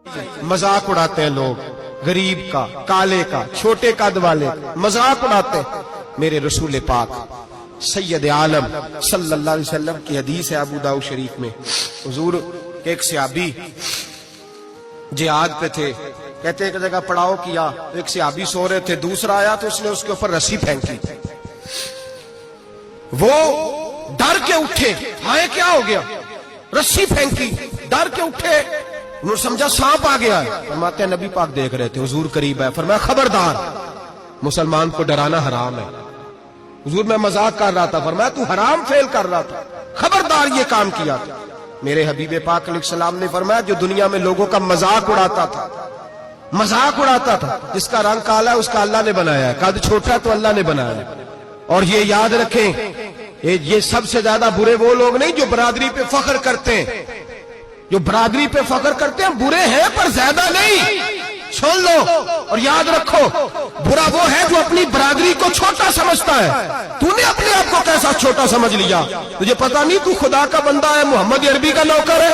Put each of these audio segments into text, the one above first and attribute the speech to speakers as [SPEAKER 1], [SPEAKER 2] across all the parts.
[SPEAKER 1] मजाक उड़ाते हैं लोग, गरीब का, काले का, छोटे कद वाले का मजाक उड़ाते हैं। मेरे रसूल पाक सैयद आलम सल्लल्लाहु अलैहि वसल्लम की हदीस है अबू दाऊद शरीफ में। हुजूर के एक सहाबी जिहाद पे थे, कहते एक जगह पड़ाव किया, एक सहाबी सो रहे थे, दूसरा आया तो उसने उसके ऊपर रस्सी फेंकी। वो डर के उठे, हाय क्या हो गया, रस्सी फेंकी, डर के उठे, उन्होंने समझा सांप आ गया है। फरमाते हैं नबी पाक देख रहे थे, हुजूर करीब है, फरमाया खबरदार, मुसलमान को डराना हराम है। हुजूर मैं मजाक कर रहा था, फरमाया तू हराम फेल कर रहा था, खबरदार ये काम किया था। मेरे हबीब पाक अलैहिस्सलाम ने फरमाया जो दुनिया में लोगों का मजाक उड़ाता था, मजाक उड़ाता था, जिसका रंग काला है उसका अल्लाह ने बनाया है, कद छोटा तो अल्लाह ने बनाया है। और ये याद रखें, ये सबसे ज्यादा बुरे वो लोग नहीं जो बरादरी पे फख्र करते हैं, जो बरादरी पे फख्र करते हैं बुरे हैं पर ज्यादा नहीं। सुन लो और याद रखो, बुरा वो है जो अपनी बरादरी को छोटा समझता है। तूने अपने आप को कैसा छोटा समझ लिया, तुझे पता नहीं तू खुदा का बंदा है, मोहम्मद अरबी का नौकर है।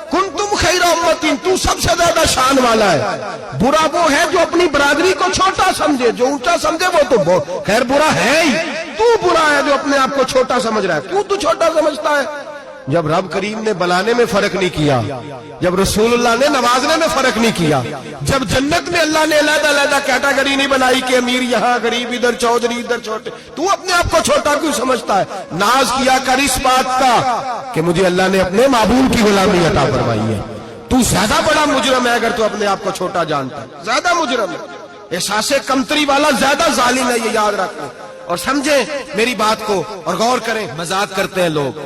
[SPEAKER 1] कुन तुम खैरा उम्मतिन, तू सबसे ज्यादा शान वाला है। बुरा वो है जो अपनी बरादरी को छोटा समझे, जो ऊंचा समझे वो तो खैर बुरा है ही। तू बुरा है जो अपने आप को छोटा समझ रहा है, क्यों तू छोटा समझता है? जब रब करीम ने बनाने में फर्क नहीं किया, जब रसूलुल्लाह ने नवाजने में फर्क नहीं किया, जब जन्नत में अल्लाह ने अलग-अलग कैटेगरी नहीं बनाई कि अमीर यहाँ, गरीब इधर, चौधरी इधर, छोटे, तू अपने आप को छोटा क्यों समझता है? नाज किया कर इस बात का कि मुझे अल्लाह ने अपने माबूद की गुलामी अता फरमाई है। तू ज्यादा बड़ा मुजरम है अगर तू अपने आप को छोटा जानता है, ज्यादा मुजरम है, एहसासे कमतरी वाला ज्यादा जालिम है, ये याद रखो और समझे मेरी बात को और गौर करें। मजाक करते हैं लोग,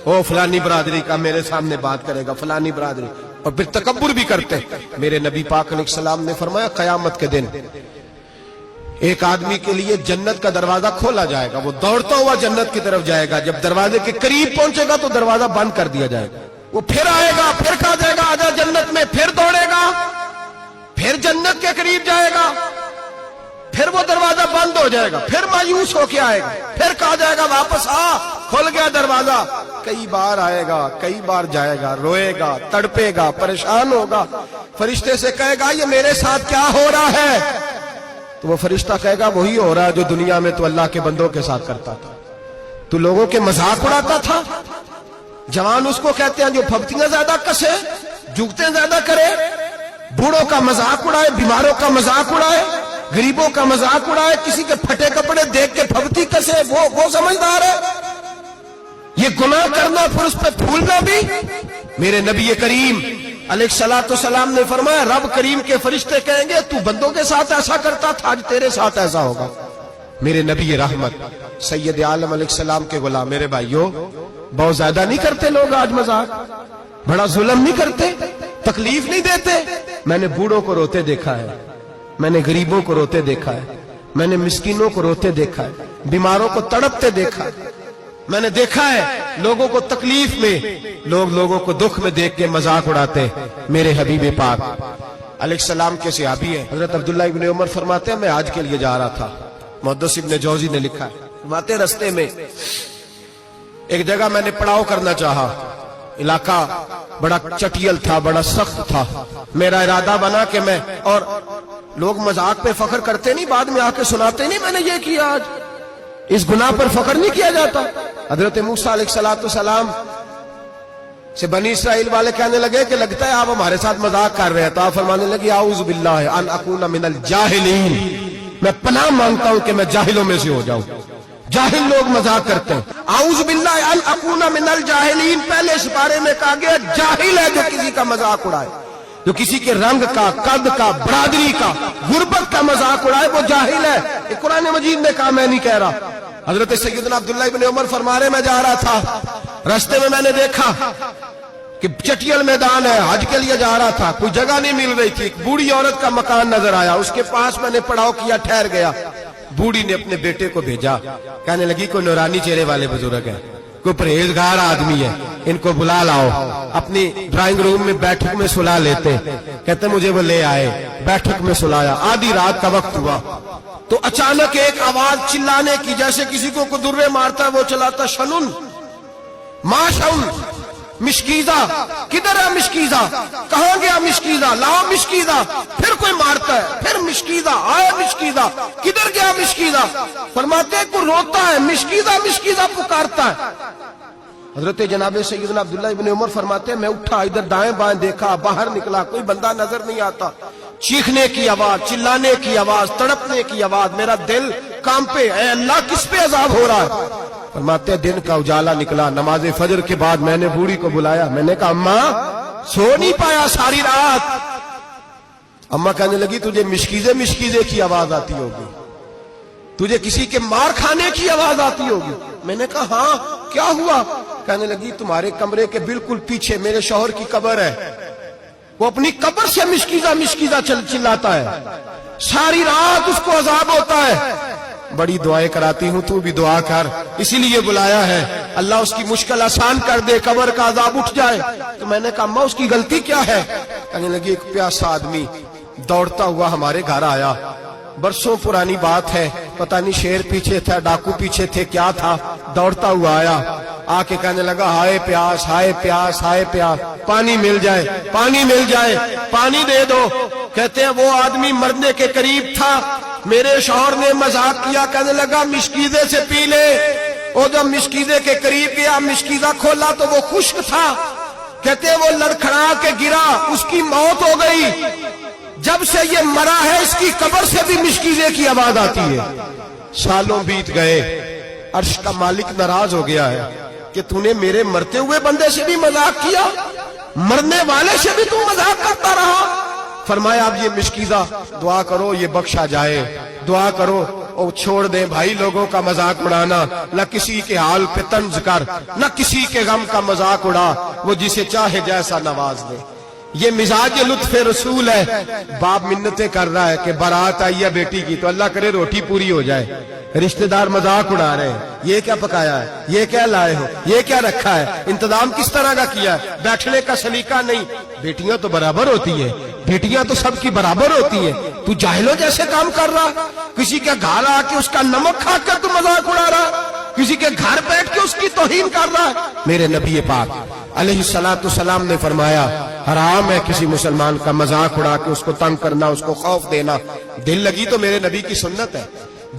[SPEAKER 1] ओ फलानी बरादरी का मेरे सामने बात करेगा, फलानी बरादरी, और फिर तकब्बुर भी करते हैं। मेरे नबी पाक अलैहिस्सलाम ने फरमाया कयामत के दिन एक आदमी के लिए जन्नत का दरवाजा खोला जाएगा, वो दौड़ता हुआ जन्नत की तरफ जाएगा, जब दरवाजे के करीब पहुंचेगा तो दरवाजा बंद कर दिया जाएगा। वो फिर आएगा, फिर कहा जाएगा आजा जन्नत में, फिर दौड़ेगा, फिर जन्नत के करीब जाएगा, फिर वो दरवाजा बंद हो जाएगा, फिर मायूस होके आएगा, फिर कहा जाएगा वापस आ, खुल गया दरवाजा। कई बार आएगा, कई बार जाएगा, रोएगा, तड़पेगा, परेशान होगा, फरिश्ते से कहेगा ये मेरे साथ क्या हो रहा है? तो वो फरिश्ता कहेगा वही हो रहा है जो दुनिया में तो अल्लाह के बंदों के साथ करता था, तू लोगों के मजाक उड़ाता था। जवान उसको कहते हैं जो फब्तियां ज्यादा कसे, जुगते ज्यादा करे, बूढ़ों का मजाक उड़ाए, बीमारों का मजाक उड़ाए, गरीबों का मजाक उड़ाए, किसी के फटे कपड़े देख के फबती कसे, वो समझदार है। ये गुनाह करना फिर उस पर फूलना भी। मेरे नबी करीम अलैहिस्सलातु वस्सलाम ने फरमाया रब करीम के फरिश्ते कहेंगे तू बंदों के साथ ऐसा करता था, आज तेरे साथ ऐसा होगा। मेरे नबी रहमत सैयद आलम अलैहिस्सलाम के गुलाम, मेरे भाइयों बहुत ज्यादा नहीं करते लोग आज मजाक, बड़ा जुल्म नहीं करते, तकलीफ नहीं देते। मैंने बूढ़ों को रोते देखा है, मैंने गरीबों को रोते देखा है, मैंने मिस्कीनों को रोते देखा है, बीमारों को तड़पते देखा है, मैंने देखा है लोगों को तकलीफ में, लोगों को दुख में देख के मजाक उड़ाते। मेरे हबीब पाक अलैहिस्सलाम के सहाबी है हजरत अब्दुल्ला इब्न उमर फरमाते हैं मैं आज के लिए जा रहा था, मुहद्दिस इब्न जौजी ने लिखा है, फरमाते रस्ते में एक जगह मैंने पड़ाव करना चाहा, इलाका बड़ा चटियल था, बड़ा सख्त था, मेरा इरादा बना कि मैं, और लोग मजाक पे फख्र करते नहीं, बाद में आके सुनाते नहीं मैंने ये किया, आज इस गुनाह पर फख्र नहीं किया जाता। हजरत मूसा अलैहिस्सलाम से बनी इस्राइल वाले कहने लगे कि लगता है आप हमारे साथ मजाक कर रहे हैं, तो आप फरमाने लगे आऊज़ु बिल्लाहि अन अकूना मिनल जाहिलीन, मैं पनाह मांगता हूं कि मैं जाहिलों में से हो जाऊं। जाहिल लोग मजाक करते हैं, आऊज़ु बिल्लाहि अन अकूना मिनल जाहिलीन, पहले इस बारे में कहा गया जाहिल है जो किसी का मजाक उड़ाए, जो किसी के रंग का, कद का, बरादरी का, गुर्बत का मजाक उड़ाए वो जाहिल है। कुरान मजीद ने कहा, मैं नहीं कह रहा। हजरत सैयदना अब्दुल्ला इब्न उमर फरमा रहे मैं जा रहा था, रास्ते में मैंने देखा कि चटियल मैदान है, हज के लिए जा रहा था, कोई जगह नहीं मिल रही थी, एक बूढ़ी औरत का मकान नजर आया, उसके पास मैंने पड़ाव किया, ठहर गया। बूढ़ी ने अपने बेटे को भेजा, कहने लगी कोई नूरानी चेहरे वाले बुजुर्ग है, कोई परहेजगार आदमी है, इनको बुला लाओ, अपनी ड्राइंग रूम में बैठक में सुला लेते। कहते मुझे वो ले आए, बैठक में सुलाया, आधी रात का वक्त हुआ तो अचानक एक आवाज चिल्लाने की, जैसे किसी को कुदुर्रे मारता है वो चलाता, शनुन माशउन, مشکیزہ کدھر ہے مشکیزہ؟ کہاں گیا مشکیزہ؟ لاؤ مشکیزہ۔ پھر کوئی مارتا ہے، پھر مشکیزہ آیا مشکیزہ، کدھر گیا مشکیزہ؟ فرماتے ہیں کوئی روتا ہے، مشکیزہ مشکیزہ پکارتا ہے۔ حضرت جناب سیدنا عبداللہ ابن عمر فرماتے ہیں میں اٹھا، ادھر دائیں بائیں دیکھا، باہر نکلا، کوئی بندہ نظر نہیں آتا۔ چیخنے کی آواز، چلانے کی آواز، تڑپنے کی آواز، میرا دل کانپے، اے اللہ کس پہ عذاب ہو رہا ہے؟ فرماتے ہیں دن کا اجالا نکلا، نماز فجر کے بعد میں نے بوڑھی کو بلایا، میں نے کہا اماں سو نہیں پایا ساری رات؟ اماں کہنے لگی تجھے مشکیزے مشکیزے کی آواز آتی ہوگی، تجھے کسی کے مار کھانے کی آواز آتی ہوگی۔ میں نے کہا ہاں کیا ہوا؟ کہنے لگی تمہارے کمرے کے بالکل پیچھے میرے شوہر کی قبر ہے، وہ اپنی قبر سے مشکیزہ مشکیزہ چلاتا ہے، ساری رات اس کو عذاب ہوتا ہے۔ بڑی دعائیں کراتی ہوں، تو بھی دعا کر، اسی لیے بلایا ہے، اللہ اس کی مشکل آسان کر دے، قبر کا عذاب اٹھ جائے۔ تو میں نے کہا اماں اس کی غلطی کیا ہے؟ کہنے لگی ایک پیاسا آدمی دوڑتا ہوا ہمارے گھر آیا، برسوں پرانی بات ہے، پتہ نہیں شیر پیچھے تھا، ڈاکو پیچھے تھے، کیا تھا، دوڑتا ہوا آیا، آ کے کہنے لگا ہائے پیاس ہائے پیاس ہائے پیاس، پانی مل جائے پانی مل جائے، پانی دے دو۔ کہتے ہیں وہ آدمی مرنے کے قریب تھا، میرے شوہر نے مذاق کیا، کہنے لگا مشکیزے سے پی لے۔ وہ جب مشکیزے کے قریب گیا، مشکیزہ کھولا تو وہ خشک تھا۔ کہتے ہیں وہ لڑکھڑا کے گرا، اس کی موت ہو گئی۔ جب سے یہ مرا ہے اس کی قبر سے بھی مشکیزے کی آواز آتی ہے۔ سالوں بیت گئے، عرش کا مالک ناراض ہو گیا ہے کہ تو نے میرے مرتے ہوئے بندے سے بھی مذاق کیا، مرنے والے سے بھی تو مذاق کرتا رہا۔ فرمایا اب یہ مشکیزہ دعا کرو یہ بخشا جائے، دعا کرو اور چھوڑ دیں بھائی لوگوں کا مذاق اڑانا، نہ کسی کے حال پہ طنز کر، نہ کسی کے غم کا مذاق اڑا، وہ جسے چاہے جیسا نواز دے۔ یہ مزاج لطف رسول ہے۔ باپ منتیں کر رہا ہے کہ بارات آئی ہے بیٹی کی تو اللہ کرے روٹی پوری ہو جائے، رشتہ دار مذاق اڑا رہے ہیں، یہ کیا پکایا ہے، یہ کیا لائے ہو، یہ کیا رکھا ہے، انتظام کس طرح کا کیا ہے، بیٹھنے کا سلیقہ نہیں۔ بیٹیاں تو برابر ہوتی ہیں، بیٹیاں تو سب کی برابر ہوتی ہیں، تو جاہلوں جیسے کام کر رہا، کسی کے گھر آ کے اس کا نمک کھا کر تو مذاق اڑا رہا، کسی کے گھر بیٹھ کے اس کی توہین کر رہا ہے۔ میرے نبی پاک علیہ السلام نے فرمایا حرام ہے کسی مسلمان کا مذاق اڑا کے اس کو تنگ کرنا، اس کو خوف دینا۔ دل لگی تو میرے نبی کی سنت ہے،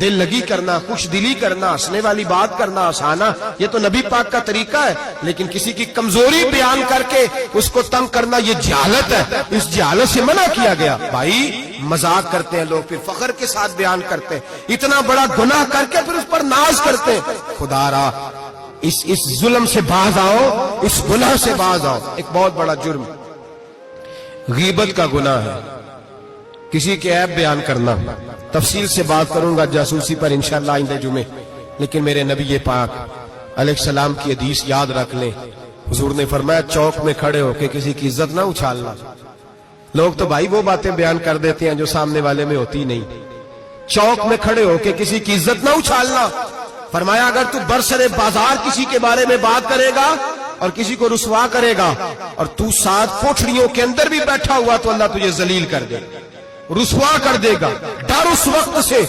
[SPEAKER 1] دل لگی کرنا، خوش دلی کرنا، ہنسنے والی بات کرنا، ہنسانا، یہ تو نبی پاک کا طریقہ ہے۔ لیکن کسی کی کمزوری بیان کر کے اس کو تنگ کرنا یہ جہالت ہے، اس جہالت سے منع کیا گیا۔ بھائی مذاق کرتے ہیں لوگ، پھر فخر کے ساتھ بیان کرتے ہیں، اتنا بڑا گناہ کر کے پھر اس پر ناز کرتے ہیں۔ خدا را اس ظلم سے باز آؤ، اس گناہ سے باز آؤ۔ ایک بہت بڑا جرم غیبت کا گناہ ہے، کسی کے عیب بیان کرنا۔ تفصیل سے بات کروں گا جاسوسی پر انشاءاللہ آئندہ جمعے، لیکن میرے نبی پاک علیہ السلام کی حدیث یاد رکھ لیں۔ حضور نے فرمایا چوک میں کھڑے ہو کے کسی کی عزت نہ اچھالنا۔ لوگ تو بھائی وہ باتیں بیان کر دیتے ہیں جو سامنے والے میں ہوتی نہیں۔ چوک میں کھڑے ہو کے کسی کی عزت نہ اچھالنا۔ فرمایا اگر تو برسر بازار کسی کے بارے میں بات کرے گا اور کسی کو رسوا کرے گا اور تو 7 کوٹھڑیوں کے اندر بھی بیٹھا ہوا تو اللہ تجھے ذلیل کر دے گا، رسوا کر دے گا۔ ڈر اس وقت سے